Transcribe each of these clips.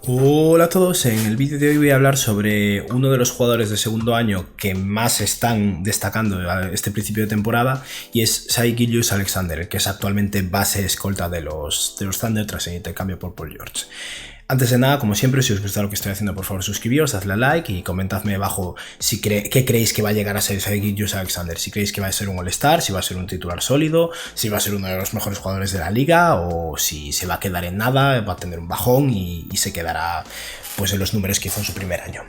Hola a todos, en el vídeo de hoy voy a hablar sobre uno de los jugadores de segundo año que más están destacando a este principio de temporada y es Shai Gilgeous-Alexander, que es actualmente base escolta de los Thunder tras el intercambio por Paul George. Antes de nada, como siempre, si os gusta lo que estoy haciendo, por favor suscribiros, dadle a like y comentadme abajo qué creéis que va a llegar a ser Shai Gilgeous-Alexander, si creéis que va a ser un All-Star, si va a ser un titular sólido, si va a ser uno de los mejores jugadores de la liga o si se va a quedar en nada, va a tener un bajón y se quedará pues en los números que hizo en su primer año.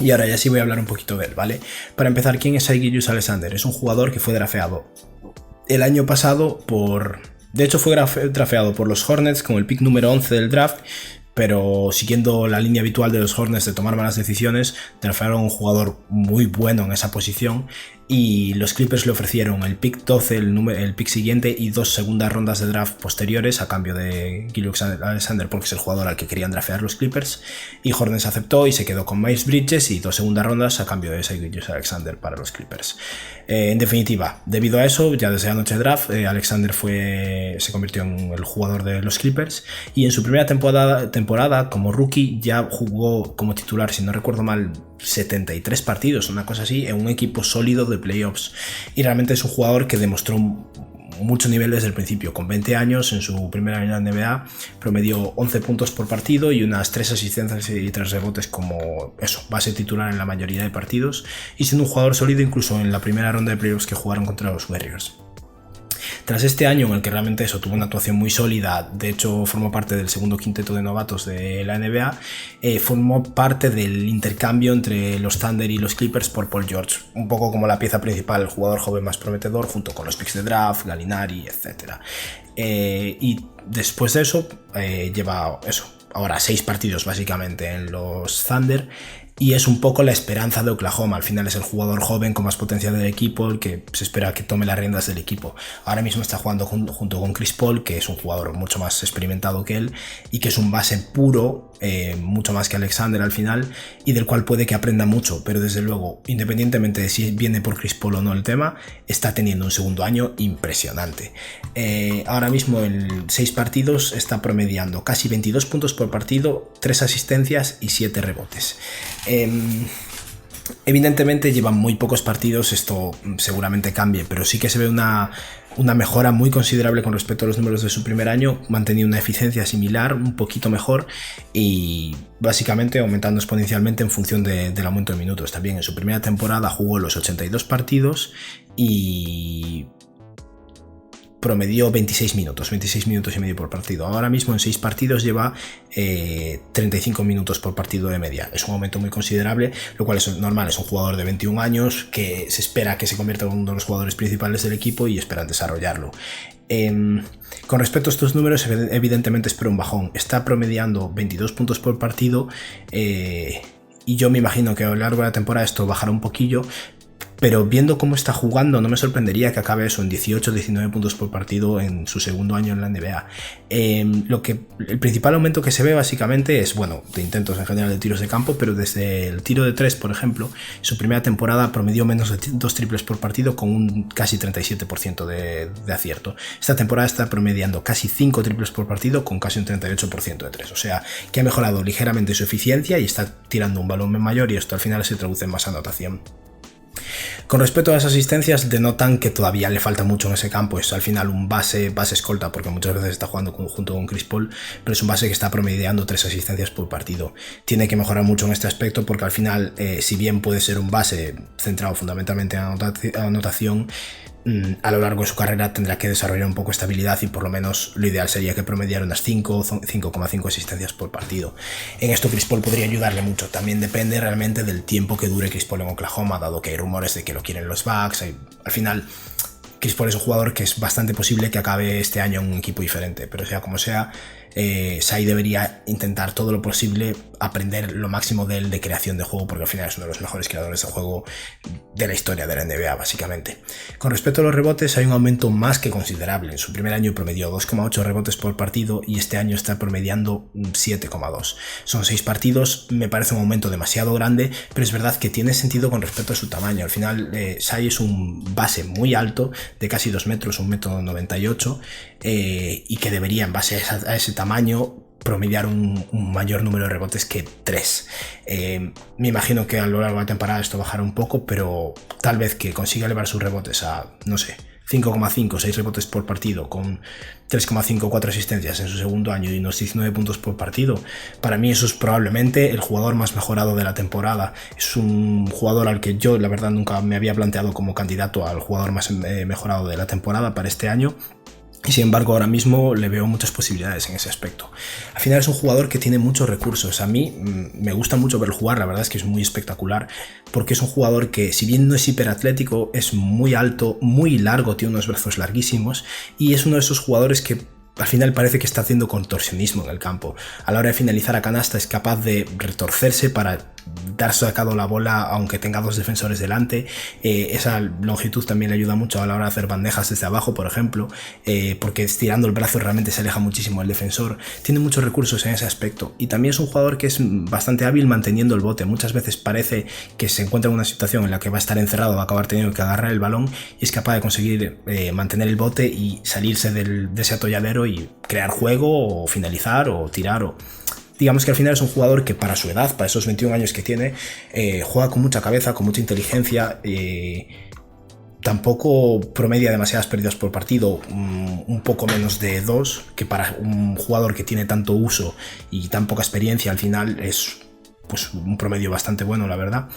Y ahora ya sí voy a hablar un poquito de él, ¿vale? Para empezar, ¿quién es Shai Gilgeous-Alexander? Es un jugador que fue drafeado el año pasado por... De hecho fue drafeado por los Hornets con el pick número 11 del draft, pero siguiendo la línea habitual de los Hornets de tomar malas decisiones, draftearon a un jugador muy bueno en esa posición y los Clippers le ofrecieron el pick 12, el pick siguiente y 2 segundas rondas de draft posteriores a cambio de Gilgeous-Alexander porque es el jugador al que querían draftear los Clippers, y Hornets aceptó y se quedó con Miles Bridges y 2 segundas rondas a cambio de ese Gilgeous-Alexander para los Clippers. En definitiva, debido a eso, ya desde la noche de draft, Alexander se convirtió en el jugador de los Clippers y en su primera temporada como rookie ya jugó como titular, si no recuerdo mal, 73 partidos, una cosa así, en un equipo sólido de playoffs, y realmente es un jugador que demostró mucho nivel desde el principio. Con 20 años, en su primer año en la NBA, promedió 11 puntos por partido y unas 3 asistencias y 3 rebotes como eso, base titular en la mayoría de partidos, y siendo un jugador sólido incluso en la primera ronda de playoffs que jugaron contra los Warriors. Tras este año en el que realmente tuvo una actuación muy sólida, de hecho formó parte del segundo quinteto de novatos de la NBA, formó parte del intercambio entre los Thunder y los Clippers por Paul George, un poco como la pieza principal, el jugador joven más prometedor, junto con los picks de draft, Gallinari, etc. Y después de eso, lleva ahora 6 partidos básicamente en los Thunder, y es un poco la esperanza de Oklahoma. Al final es el jugador joven con más potencial del equipo, el que se espera que tome las riendas del equipo. Ahora mismo está jugando junto con Chris Paul, que es un jugador mucho más experimentado que él y que es un base puro, mucho más que Alexander al final, y del cual puede que aprenda mucho, pero desde luego, independientemente de si viene por Chris Paul o no el tema, está teniendo un segundo año impresionante. Ahora mismo en 6 partidos está promediando casi 22 puntos por partido, 3 asistencias y 7 rebotes. Evidentemente llevan muy pocos partidos, esto seguramente cambie, pero sí que se ve una mejora muy considerable con respecto a los números de su primer año, manteniendo una eficiencia similar, un poquito mejor y básicamente aumentando exponencialmente en función del aumento de minutos. También en su primera temporada jugó los 82 partidos y promedió 26 minutos y medio por partido. Ahora mismo en 6 partidos lleva 35 minutos por partido de media. Es un aumento muy considerable, lo cual es normal. Es un jugador de 21 años que se espera que se convierta en uno de los jugadores principales del equipo y esperan desarrollarlo. Con respecto a estos números, evidentemente espero un bajón. Está promediando 22 puntos por partido y yo me imagino que a lo largo de la temporada esto bajará un poquillo, pero viendo cómo está jugando no me sorprendería que acabe eso en 18 o 19 puntos por partido en su segundo año en la NBA. El principal aumento que se ve básicamente es, bueno, de intentos en general de tiros de campo, pero desde el tiro de 3, por ejemplo, su primera temporada promedió menos de 2 triples por partido con un casi 37% de acierto. Esta temporada está promediando casi 5 triples por partido con casi un 38% de 3, o sea que ha mejorado ligeramente su eficiencia y está tirando un volumen mayor y esto al final se traduce en más anotación. Con respecto a las asistencias, denotan que todavía le falta mucho en ese campo. Es al final un base escolta, porque muchas veces está jugando junto con Chris Paul, pero es un base que está promediando 3 asistencias por partido. Tiene que mejorar mucho en este aspecto porque al final, si bien puede ser un base centrado fundamentalmente en anotación, a lo largo de su carrera tendrá que desarrollar un poco esta habilidad y por lo menos lo ideal sería que promediara unas 5,5 asistencias por partido. En esto Chris Paul podría ayudarle mucho. También depende realmente del tiempo que dure Chris Paul en Oklahoma, dado que hay rumores de que lo quieren los Bucks. Al final Chris Paul es un jugador que es bastante posible que acabe este año en un equipo diferente, pero sea como sea, Shai debería intentar todo lo posible aprender lo máximo de él de creación de juego, porque al final es uno de los mejores creadores de juego de la historia de la NBA básicamente. Con respecto a los rebotes, hay un aumento más que considerable. En su primer año promedió 2,8 rebotes por partido y este año está promediando 7,2. Son 6 partidos, me parece un aumento demasiado grande, pero es verdad que tiene sentido con respecto a su tamaño. Al final Shai es un base muy alto, de casi 2 metros, 1,98 m, y que debería, en base a ese tamaño, promediar un mayor número de rebotes que 3. Me imagino que a lo largo de la temporada esto bajará un poco, pero tal vez que consiga elevar sus rebotes a, no sé, 5,5, 6 rebotes por partido con 3,5, 4 asistencias en su segundo año y unos 19 puntos por partido. Para mí eso es probablemente el jugador más mejorado de la temporada. Es un jugador al que yo la verdad nunca me había planteado como candidato al jugador más mejorado de la temporada para este año. Y sin embargo ahora mismo le veo muchas posibilidades en ese aspecto. Al final es un jugador que tiene muchos recursos. A mí me gusta mucho verlo jugar, la verdad es que es muy espectacular, porque es un jugador que, si bien no es hiperatlético, es muy alto, muy largo, tiene unos brazos larguísimos y es uno de esos jugadores que al final parece que está haciendo contorsionismo en el campo. A la hora de finalizar a canasta es capaz de retorcerse para dar sacado la bola aunque tenga dos defensores delante. Esa longitud también le ayuda mucho a la hora de hacer bandejas desde abajo, por ejemplo, porque estirando el brazo realmente se aleja muchísimo el defensor. Tiene muchos recursos en ese aspecto y también es un jugador que es bastante hábil manteniendo el bote. Muchas veces parece que se encuentra en una situación en la que va a estar encerrado, va a acabar teniendo que agarrar el balón y es capaz de conseguir mantener el bote y salirse de ese atolladero y crear juego o finalizar o tirar o... Digamos que al final es un jugador que para su edad, para esos 21 años que tiene, juega con mucha cabeza, con mucha inteligencia, tampoco promedia demasiadas pérdidas por partido, un poco menos de 2, que para un jugador que tiene tanto uso y tan poca experiencia al final es pues un promedio bastante bueno, la verdad.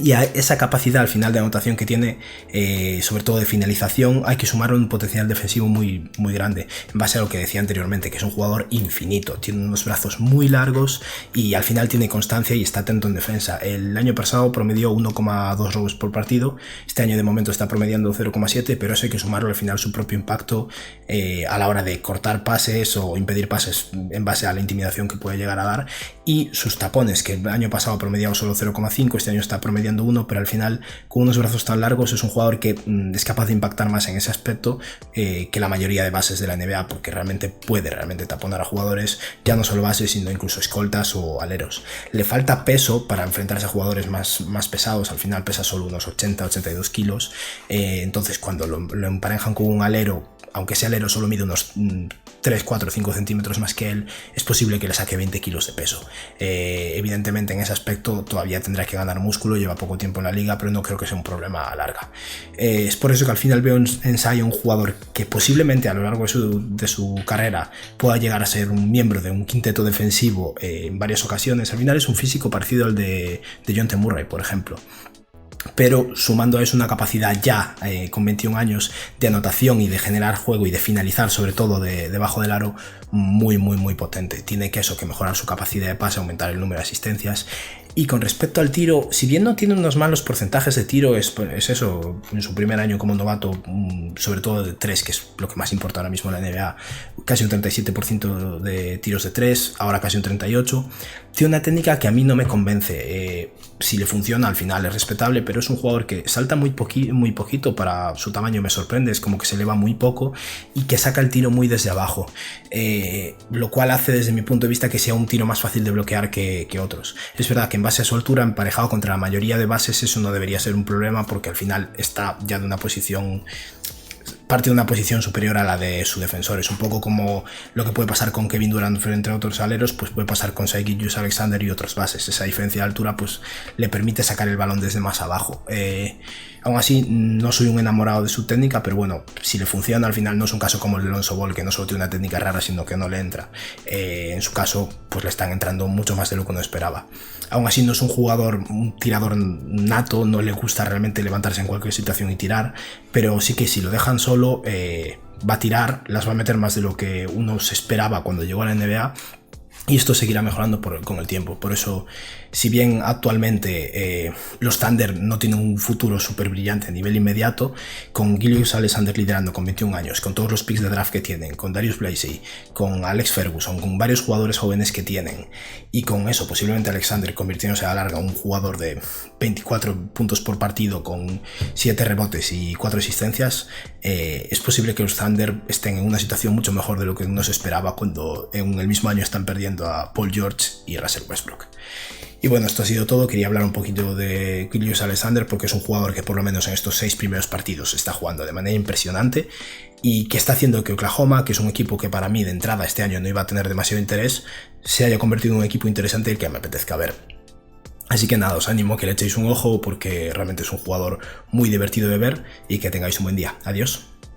Y a esa capacidad al final de anotación que tiene, sobre todo de finalización, hay que sumar un potencial defensivo muy, muy grande, en base a lo que decía anteriormente, que es un jugador infinito, tiene unos brazos muy largos y al final tiene constancia y está atento en defensa. El año pasado promedió 1,2 robos por partido, este año de momento está promediando 0,7, pero eso hay que sumarlo al final su propio impacto a la hora de cortar pases o impedir pases en base a la intimidación que puede llegar a dar, y sus tapones, que el año pasado promediaba solo 0,5, este año está promediando 1, pero al final con unos brazos tan largos es un jugador que es capaz de impactar más en ese aspecto que la mayoría de bases de la NBA, porque puede realmente taponar a jugadores, ya no solo bases sino incluso escoltas o aleros. Le falta peso para enfrentarse a jugadores más pesados, al final pesa solo unos 80-82 kilos, entonces cuando lo emparejan con un alero, aunque ese alero solo mide unos 3, 4, 5 centímetros más que él, es posible que le saque 20 kilos de peso. Evidentemente en ese aspecto todavía tendrá que ganar músculo, lleva poco tiempo en la liga, pero no creo que sea un problema a larga. Es por eso que al final veo en Zion un jugador que posiblemente a lo largo de su carrera pueda llegar a ser un miembro de un quinteto defensivo en varias ocasiones. Al final es un físico parecido al de Dejounte Murray, por ejemplo, pero sumando a eso una capacidad ya con 21 años de anotación y de generar juego y de finalizar sobre todo debajo del aro muy muy muy potente. Tiene que mejorar su capacidad de pase, aumentar el número de asistencias. Y con respecto al tiro, si bien no tiene unos malos porcentajes de tiro, es eso, en su primer año como novato, sobre todo de 3, que es lo que más importa ahora mismo en la NBA, casi un 37% de tiros de 3, ahora casi un 38%. Tiene una técnica que a mí no me convence. Si le funciona al final es respetable, pero es un jugador que salta muy poquito para su tamaño, me sorprende, es como que se eleva muy poco y que saca el tiro muy desde abajo, lo cual hace desde mi punto de vista que sea un tiro más fácil de bloquear que otros. Es verdad que en base a su altura, emparejado contra la mayoría de bases, eso no debería ser un problema porque al final está ya de una posición... parte de una posición superior a la de su defensor. Es un poco como lo que puede pasar con Kevin Durant frente a otros aleros, pues puede pasar con Shai Gilgeous-Alexander y otros bases. Esa diferencia de altura pues le permite sacar el balón desde más abajo. Aún así, no soy un enamorado de su técnica, pero bueno, si le funciona, al final no es un caso como el de Lonzo Ball, que no solo tiene una técnica rara, sino que no le entra. En su caso, pues le están entrando mucho más de lo que uno esperaba. Aún así, no es un tirador nato, no le gusta realmente levantarse en cualquier situación y tirar, pero sí que si lo dejan solo, va a tirar, las va a meter más de lo que uno se esperaba cuando llegó a la NBA. Y esto seguirá mejorando con el tiempo. Por eso, si bien actualmente los Thunder no tienen un futuro súper brillante a nivel inmediato, con Gilgeous-Alexander liderando con 21 años, con todos los picks de draft que tienen, con Darius Blasey, con Alex Ferguson, con varios jugadores jóvenes que tienen, y con eso posiblemente Alexander convirtiéndose a la larga un jugador de 24 puntos por partido con 7 rebotes y 4 asistencias, es posible que los Thunder estén en una situación mucho mejor de lo que uno se esperaba cuando en el mismo año están perdiendo a Paul George y Russell Westbrook. Y bueno, esto ha sido todo. Quería hablar un poquito de Gilgeous Alexander porque es un jugador que por lo menos en estos 6 primeros partidos está jugando de manera impresionante y que está haciendo que Oklahoma, que es un equipo que para mí de entrada este año no iba a tener demasiado interés, se haya convertido en un equipo interesante y el que me apetezca ver. Así que nada, os animo a que le echéis un ojo porque realmente es un jugador muy divertido de ver y que tengáis un buen día. Adiós.